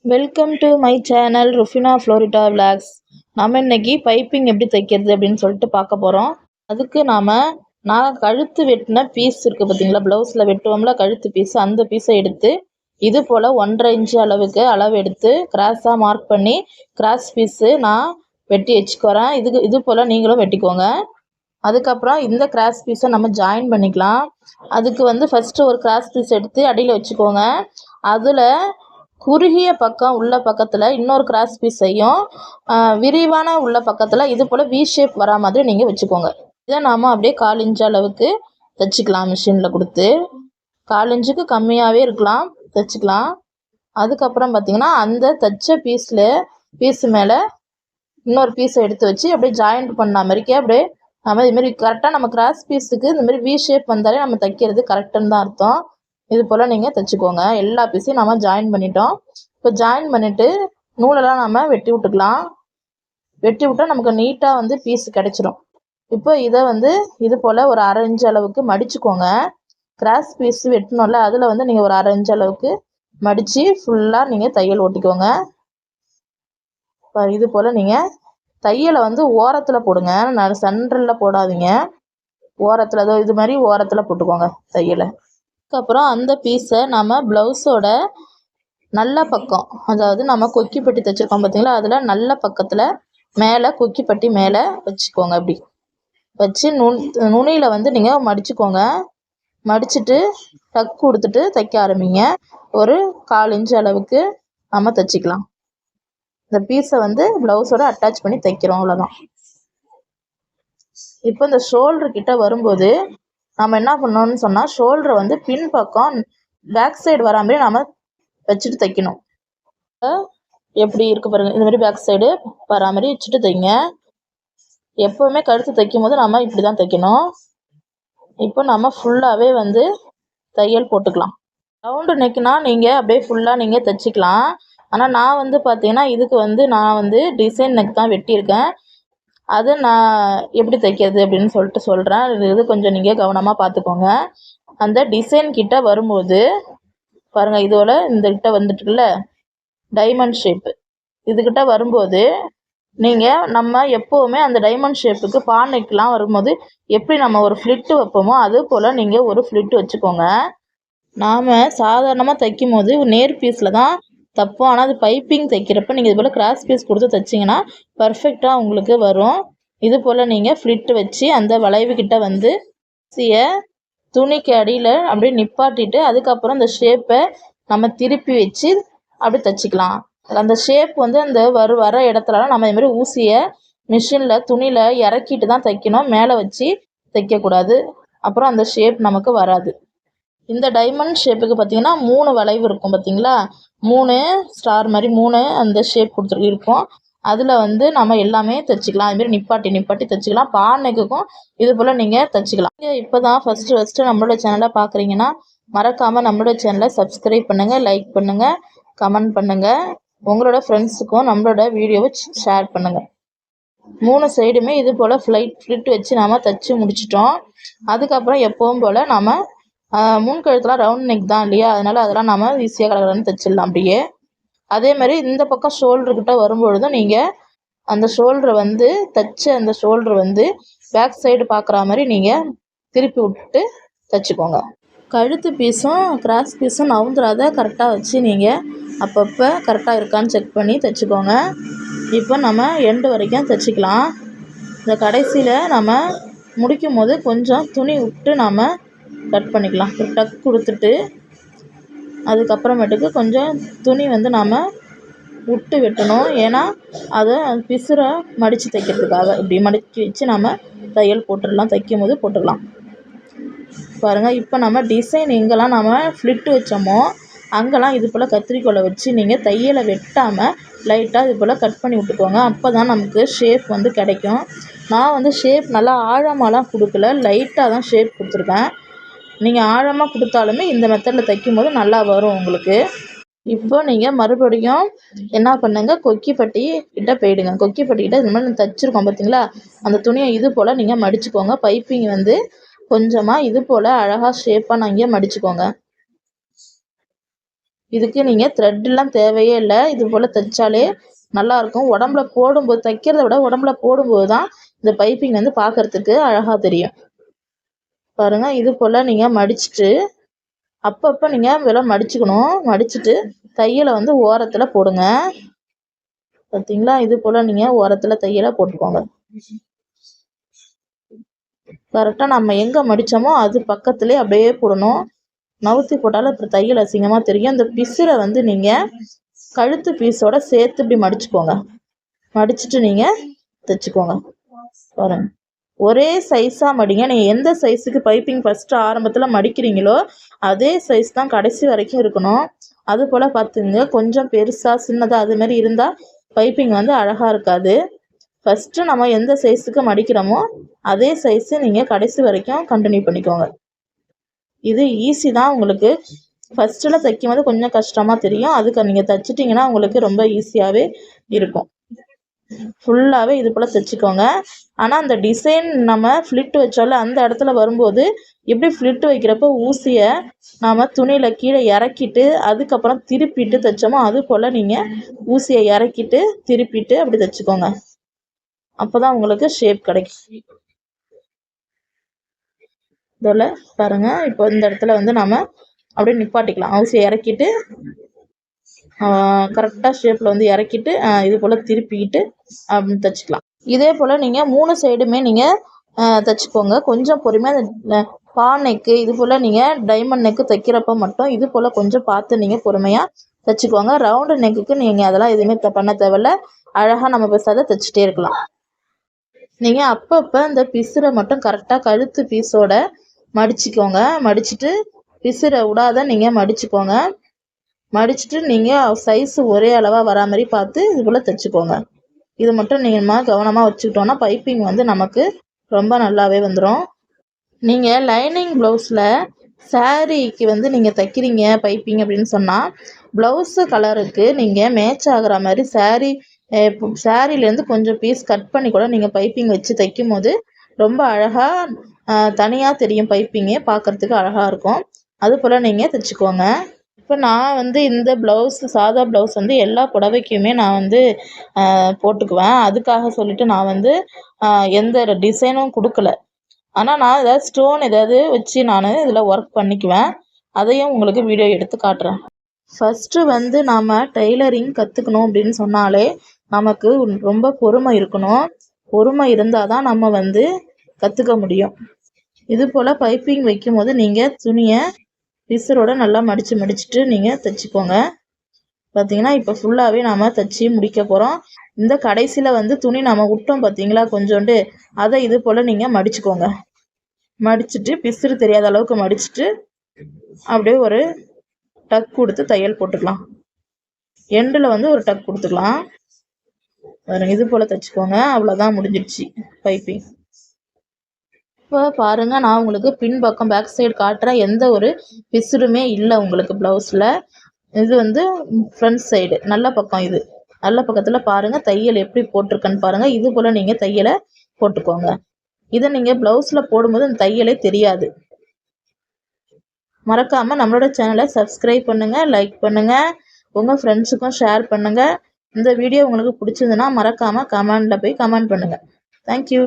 Welcome to my channel Rufina Florida vlogs. நம்ம இன்னைக்கு piping எப்படி தைக்கிறது அப்படின்னு சொல்லிட்டு பார்க்க போகிறோம். அதுக்கு நான் கழுத்து வெட்டின பீஸ் இருக்குது பார்த்தீங்களா, ப்ளவுஸில் வெட்டுவோம்ல கழுத்து பீஸ், அந்த பீஸை எடுத்து இது போல் 1.5 இன்ச்சு அளவுக்கு அளவு எடுத்து கிராஸாக மார்க் பண்ணி கிராஸ் பீஸு நான் வெட்டி வச்சுக்கிறேன். இது போல் நீங்களும் வெட்டிக்கோங்க. அதுக்கப்புறம் இந்த கிராஸ் பீஸை நம்ம ஜாயின் பண்ணிக்கலாம். அதுக்கு ஃபஸ்ட்டு ஒரு கிராஸ் பீஸ் எடுத்து அடியில் வச்சுக்கோங்க. அதில் குறுகிய பக்கம் உள்ள பக்கத்தில் இன்னொரு கிராஸ் பீஸையும் விரிவான உள்ள பக்கத்தில் இது போல் வி ஷேப் வரா மாதிரி நீங்கள் வச்சுக்கோங்க. இதை நாம் அப்படியே 1/4 இன்ச் அளவுக்கு தைச்சிக்கலாம். மிஷினில் கொடுத்து 1/4 இன்ச்சுக்கு கம்மியாகவே இருக்கலாம், தைச்சிக்கலாம். அதுக்கப்புறம் பார்த்திங்கன்னா அந்த தைச்ச பீஸு மேலே இன்னொரு பீஸை எடுத்து வச்சு அப்படியே ஜாயிண்ட் பண்ண மாதிரிக்கே அப்படியே நம்ம இதுமாரி கரெக்டாக நம்ம கிராஸ் பீஸுக்கு இந்தமாரி வி ஷேப் வந்தாலே நம்ம தைக்கிறது கரெக்டுன்னு தான் அர்த்தம். இது போல் நீங்கள் தைச்சிக்கோங்க. எல்லா பீஸையும் நம்ம ஜாயின் பண்ணிட்டோம். இப்போ ஜாயின் பண்ணிவிட்டு நூலெல்லாம் நம்ம வெட்டி விட்டுக்கலாம். வெட்டி விட்டால் நமக்கு நீட்டாக பீஸ் கிடச்சிரும். இப்போ இதை இது போல் ஒரு 1/2 இன்ச் அளவுக்கு மடிச்சுக்கோங்க. கிராஸ் பீஸ் வெட்டணும்ல, அதில் நீங்கள் ஒரு 1/2 இன்ச் அளவுக்கு மடித்து ஃபுல்லாக நீங்கள் தையல் ஓட்டிக்கோங்க. இப்போ இது போல் நீங்கள் தையலை ஓரத்தில் போடுங்க, சென்டரில் போடாதீங்க. ஓரத்தில் இது மாதிரி ஓரத்தில் போட்டுக்கோங்க தையலை. அதுக்கப்புறம் அந்த பீஸை நம்ம ப்ளவுஸோட நல்ல பக்கம், அதாவது நம்ம கொக்கி பட்டி தைச்சிருக்கோம் பார்த்தீங்களா, அதில் நல்ல பக்கத்தில் மேலே கொக்கி பட்டி மேலே வச்சுக்கோங்க. அப்படி வச்சு நுனியில் நீங்கள் மடிச்சுக்கோங்க. மடிச்சுட்டு டக் கொடுத்துட்டு தைக்க ஆரம்பிங்க. ஒரு 1/4 இன்ச் அளவுக்கு நம்ம தைச்சிக்கலாம். இந்த பீஸை ப்ளவுஸோட அட்டாச் பண்ணி தைக்கிறோம், அவ்வளோதான். இப்போ இந்த ஷோல்டர் கிட்ட வரும்போது நம்ம என்ன பண்ணணும்னு சொன்னால், ஷோல்டரை பின் பக்கம் பேக் சைடு வரா மாதிரி நம்ம வச்சுட்டு தைக்கணும். எப்படி இருக்குது பாருங்கள், இந்த மாதிரி பேக் சைடு வரா மாதிரி வச்சுட்டு தைங்க. எப்போவுமே கழுத்து தைக்கும் போது நம்ம இப்படி தான் தைக்கணும். இப்போ நம்ம ஃபுல்லாகவே தையல் போட்டுக்கலாம். ரவுண்டு நெக்குனா நீங்கள் அப்படியே ஃபுல்லாக நீங்கள் தைச்சிக்கலாம். ஆனால் நான் பார்த்தீங்கன்னா இதுக்கு நான் டிசைன் நெக் தான் வெட்டியிருக்கேன். அது நான் எப்படி தைக்கிறது அப்படின்னு சொல்கிறேன். இது கொஞ்சம் நீங்கள் கவனமாக பார்த்துக்கோங்க. அந்த டிசைன் கிட்ட வரும்போது பாருங்கள், இதோட இந்த கிட்ட வந்துட்டுல டைமண்ட் ஷேப்பு, இதுக்கிட்ட வரும்போது நீங்கள் நம்ம எப்போவுமே அந்த டைமண்ட் ஷேப்புக்கு பானைக்கெலாம் வரும்போது எப்படி நம்ம ஒரு ஃப்ளிட்டு வைப்போமோ அது போல் நீங்கள் ஒரு ஃப்ளிட்டு வச்சுக்கோங்க. நாம் சாதாரணமாக தைக்கும் போது நேர் பீஸில் தான் தப்போம். ஆனால் அது பைப்பிங் தைக்கிறப்ப நீங்கள் இது போல் கிராஸ் பீஸ் கொடுத்து தைச்சிங்கன்னா பர்ஃபெக்டாக உங்களுக்கு வரும். இது போல் நீங்கள் ஃப்ளிட்டு வச்சு அந்த வளைவு கிட்ட துணிக்கு அடியில் அப்படியே நிப்பாட்டிட்டு அதுக்கப்புறம் அந்த ஷேப்பை நம்ம திருப்பி வச்சு அப்படி தைச்சிக்கலாம். அந்த ஷேப் அந்த வர இடத்துலலாம் நம்ம இதுமாதிரி ஊசியை மிஷினில் துணியில் இறக்கிட்டு தான் தைக்கணும், மேலே வச்சு தைக்கக்கூடாது. அப்புறம் அந்த ஷேப் நமக்கு வராது. இந்த டைமண்ட் ஷேப்புக்கு பார்த்திங்கன்னா 3 வளைவு இருக்கும் பார்த்தீங்களா, 3 ஸ்டார் மாதிரி 3 அந்த ஷேப் இருக்கும். அதில் நம்ம எல்லாமே தைச்சிக்கலாம். அதுமாரி நிப்பாட்டி தைச்சிக்கலாம். பானைக்கும் இது போல் நீங்கள் தைச்சிக்கலாம். நீங்கள் இப்போ தான் ஃபஸ்ட்டு நம்மளோட சேனலை பார்க்குறீங்கன்னா மறக்காமல் நம்மளோட சேனலை சப்ஸ்கிரைப் பண்ணுங்கள், லைக் பண்ணுங்கள், கமெண்ட் பண்ணுங்கள். உங்களோட ஃப்ரெண்ட்ஸுக்கும் நம்மளோட வீடியோவை ஷேர் பண்ணுங்கள். 3 சைடுமே இது போல் ஃப்ளிட் வச்சு நாம் தைச்சி முடிச்சிட்டோம். அதுக்கப்புறம் எப்பவும் போல் நம்ம முன்கழுத்துலாம் ரவுண்ட் நெக் தான் இல்லையா, அதனால் நம்ம ஈஸியாக கடகடன்னு தைச்சிடலாம். அப்படியே அதே மாதிரி இந்த பக்கம் ஷோல்டர்கிட்ட வரும்பொழுதும் நீங்கள் அந்த ஷோல்டரை தைச்ச அந்த ஷோல்டர் பேக் சைடு பார்க்குற மாதிரி நீங்கள் திருப்பி விட்டுட்டு தைச்சிக்கோங்க. கழுத்து பீஸும் கிராஸ் பீஸும் நவுந்துராத கரெக்டாக வச்சு நீங்கள் அப்பப்போ கரெக்டாக இருக்கான்னு செக் பண்ணி தைச்சிக்கோங்க. இப்போ நம்ம எண்டு வரைக்கும் தைச்சிக்கலாம். இந்த கடைசியில் நம்ம முடிக்கும் போது கொஞ்சம் துணி விட்டு நாம் கட் பண்ணிக்கலாம். டக் கொடுத்துட்டு அதுக்கப்புறமேட்டுக்கு கொஞ்சம் துணி நாம் விட்டு வெட்டணும். ஏன்னா அதை பிசுரை மடித்து தைக்கிறதுக்காக இப்படி மடித்து வச்சு நம்ம தையல் போட்டுடலாம். தைக்கும் போது போட்டுடலாம். பாருங்கள், இப்போ நம்ம டிசைன் எங்கெல்லாம் நம்ம ஃப்ளிட்டு வச்சோமோ அங்கெல்லாம் இது போல் கத்திரிக்கோலை வச்சு நீங்கள் தையலை வெட்டாமல் லைட்டாக இது போல் கட் பண்ணி விட்டுக்கோங்க. அப்போ தான் நமக்கு ஷேப் கிடைக்கும். நான் ஷேப் நல்லா ஆழமாலாம் கொடுக்கல, லைட்டாக தான் ஷேப் கொடுத்துருக்கேன். நீங்கள் ஆழமாக கொடுத்தாலுமே இந்த மெத்தடில் தைக்கும் போது நல்லா வரும் உங்களுக்கு. இப்போ நீங்கள் மறுபடியும் என்ன பண்ணுங்கள், கொக்கி பட்டி கிட்ட போயிடுங்க. கொக்கி பட்டி கிட்ட இந்த மாதிரி தைச்சிருக்கோம் பார்த்தீங்களா, அந்த துணியை இது போல் நீங்கள் மடிச்சுக்கோங்க. பைப்பிங் கொஞ்சமாக இது போல் அழகாக ஷேப்பாக நான் இங்கே மடிச்சுக்கோங்க. இதுக்கு நீங்கள் த்ரெட்லாம் தேவையே இல்லை. இது போல் தைச்சாலே நல்லாயிருக்கும். உடம்புல போடும்போது தைக்கிறத விட உடம்புல போடும்போது தான் இந்த பைப்பிங் வந்து பார்க்குறதுக்கு அழகாக தெரியும். பாருங்கள், இது போல் நீங்கள் மடிச்சுட்டு அப்பப்போ நீங்கள் இதெல்லாம் மடிச்சுக்கணும். மடிச்சுட்டு தையலை வந்து ஓரத்தில் போடுங்க. பார்த்தீங்களா, இது போல் நீங்கள் ஓரத்தில் தையலை போட்டுக்கோங்க. கரெக்டாக நம்ம எங்கே மடித்தோமோ அது பக்கத்துலேயே அப்படியே போடணும். நவுத்தி போட்டாலும் அப்புறம் தையல் அசிங்கமாக தெரியும். இந்த பிசுரை வந்து நீங்கள் கழுத்து பீஸோட சேர்த்து இப்படி மடிச்சுக்கோங்க. மடிச்சுட்டு நீங்கள் தைச்சிக்கோங்க. பாருங்க, ஒரே சைஸாக மடிங்க. நீங்கள் எந்த சைஸுக்கு பைப்பிங் ஃபஸ்ட்டு ஆரம்பத்தில் மடிக்கிறீங்களோ அதே சைஸ் தான் கடைசி வரைக்கும் இருக்கணும். அது போல் பார்த்துங்க, கொஞ்சம் பெருசாக சின்னதாக அது மாதிரி இருந்தால் பைப்பிங் வந்து அழகாக இருக்காது. ஃபஸ்ட்டு நம்ம எந்த சைஸுக்கு மடிக்கிறோமோ அதே சைஸு நீங்கள் கடைசி வரைக்கும் கண்டினியூ பண்ணிக்கோங்க. இது ஈஸி தான். உங்களுக்கு ஃபஸ்ட்டில் தைக்கும்போது கொஞ்சம் கஷ்டமாக தெரியும். அதுக்கு நீங்கள் தைச்சிட்டிங்கன்னா உங்களுக்கு ரொம்ப ஈஸியாகவே இருக்கும். ஃபுல்லாகவே இது போல் தைச்சிக்கோங்க. ஆனால் அந்த டிசைன் நம்ம ஃப்ளிட் வச்சோம்ல அந்த இடத்துல வரும்போது இப்படி ஃப்ளிட் வைக்கிறப்போ ஊசியை நாம் துணியில் கீழே இறக்கிட்டு அதுக்கப்புறம் திருப்பிட்டு தைச்சோமோ அது போல் நீங்கள் ஊசியை இறக்கிட்டு திருப்பிட்டு அப்படி தைச்சிக்கோங்க. அப்போ தான் உங்களுக்கு ஷேப் கிடைக்கும். இதில் பாருங்கள், இப்போ இந்த இடத்துல வந்து நம்ம அப்படியே நிப்பாட்டிக்கலாம். ஊசியை இறக்கிட்டு கரெக்டாக ஷேப்பில் வந்து இறக்கிட்டு இது போல் திருப்பிக்கிட்டு அப்படின்னு தைச்சிக்கலாம். இதே போல் நீங்கள் 3 சைடுமே நீங்கள் தைச்சிக்கோங்க. கொஞ்சம் பொறுமையாக அந்த பா நெக்கு இது போல் நீங்கள் டைமண்ட் நெக்கு தைக்கிறப்ப மட்டும் இது போல் கொஞ்சம் பார்த்து நீங்கள் பொறுமையாக தைச்சிக்கோங்க. ரவுண்டு நெக்குக்கு நீங்கள் அதெல்லாம் எதுவுமே பண்ண தேவையில்ல. அழகாக நம்ம பெருசாக தைச்சிட்டே இருக்கலாம். நீங்கள் அப்பப்போ இந்த பிசுரை மட்டும் கரெக்டாக கழுத்து பீஸோட மடிச்சுக்கோங்க. மடிச்சுட்டு பிசுரை விடாத நீங்கள் மடிச்சுக்கோங்க. மடிச்சுட்டு நீங்கள் சைஸு ஒரே அளவாக வரா மாதிரி பார்த்து இது போல் தைச்சிக்கோங்க. இது மட்டும் நீங்கள் கவனமாக வச்சுக்கிட்டோன்னா பைப்பிங் வந்து நமக்கு ரொம்ப நல்லாவே வந்துடும். நீங்கள் லைனிங் ப்ளவுஸில் சாரீக்கு வந்து நீங்கள் தைக்கிறீங்க பைப்பிங் அப்படின்னு சொன்னால் ப்ளவுஸு கலருக்கு நீங்கள் மேட்ச் ஆகிற மாதிரி சாரீலேருந்து கொஞ்சம் பீஸ் கட் பண்ணி கூட நீங்கள் பைப்பிங் வச்சு தைக்கும் போது ரொம்ப அழகாக தனியாக தெரியும். பைப்பிங்கே பார்க்குறதுக்கு அழகாக இருக்கும். அது போல் நீங்கள் தைச்சிக்கோங்க. இப்போ நான் வந்து இந்த சாதா ப்ளவுஸ் வந்து எல்லா புடவைக்குமே நான் வந்து போட்டுக்குவேன். அதுக்காக சொல்லிட்டு நான் வந்து எந்த டிசைனும் கொடுக்கல. ஆனால் நான் ஏதாவது ஸ்டோன் ஏதாவது வச்சு நான் இதில் ஒர்க் பண்ணிக்குவேன். அதையும் உங்களுக்கு வீடியோ எடுத்து காட்டுறேன். ஃபஸ்ட்டு வந்து நாம் டெய்லரிங் கற்றுக்கணும் அப்படின்னு சொன்னாலே நமக்கு ரொம்ப பொறுமை இருக்கணும். பொறுமை இருந்தால் தான் நம்ம வந்து கற்றுக்க முடியும். இது போல் பைப்பிங் வைக்கும்போது நீங்கள் துணியை பிசரோட நல்லா மடிச்சுட்டு நீங்கள் தைச்சிக்கோங்க. பார்த்தீங்கன்னா இப்போ ஃபுல்லாகவே நாம் தைச்சி முடிக்க போகிறோம். இந்த கடைசியில் வந்து துணி நம்ம விட்டோம் பார்த்தீங்களா கொஞ்சோண்டு, அதை இது போல் நீங்கள் மடிச்சுக்கோங்க. மடிச்சுட்டு பிசுறு தெரியாத அளவுக்கு மடிச்சுட்டு அப்படியே ஒரு டக் கொடுத்து தையல் போட்டுக்கலாம். எண்டில் வந்து ஒரு டக் கொடுத்துக்கலாம். இது போல் தைச்சிக்கோங்க. அவ்வளோதான், முடிஞ்சிடுச்சு பைப்பிங். இப்போ பாருங்கள், நான் உங்களுக்கு பின்பக்கம் பேக் சைடு காட்டுறேன். எந்த ஒரு பிசுறுமே இல்லை உங்களுக்கு ப்ளவுஸில். இது வந்து ஃப்ரண்ட் சைடு நல்ல பக்கம். இது நல்ல பக்கத்தில் பாருங்கள் தையல் எப்படி போட்டிருக்கேன்னு பாருங்கள். இது போல் நீங்கள் தையலை போட்டுக்கோங்க. இதை நீங்கள் ப்ளவுஸில் போடும்போது அந்த தையலே தெரியாது. மறக்காமல் நம்மளோட சேனலை சப்ஸ்கிரைப் பண்ணுங்கள், லைக் பண்ணுங்கள், உங்கள் ஃப்ரெண்ட்ஸுக்கும் ஷேர் பண்ணுங்கள். இந்த வீடியோ உங்களுக்கு பிடிச்சிருந்துன்னா மறக்காமல் கமெண்டில் போய் கமெண்ட் பண்ணுங்கள். தேங்க்யூ.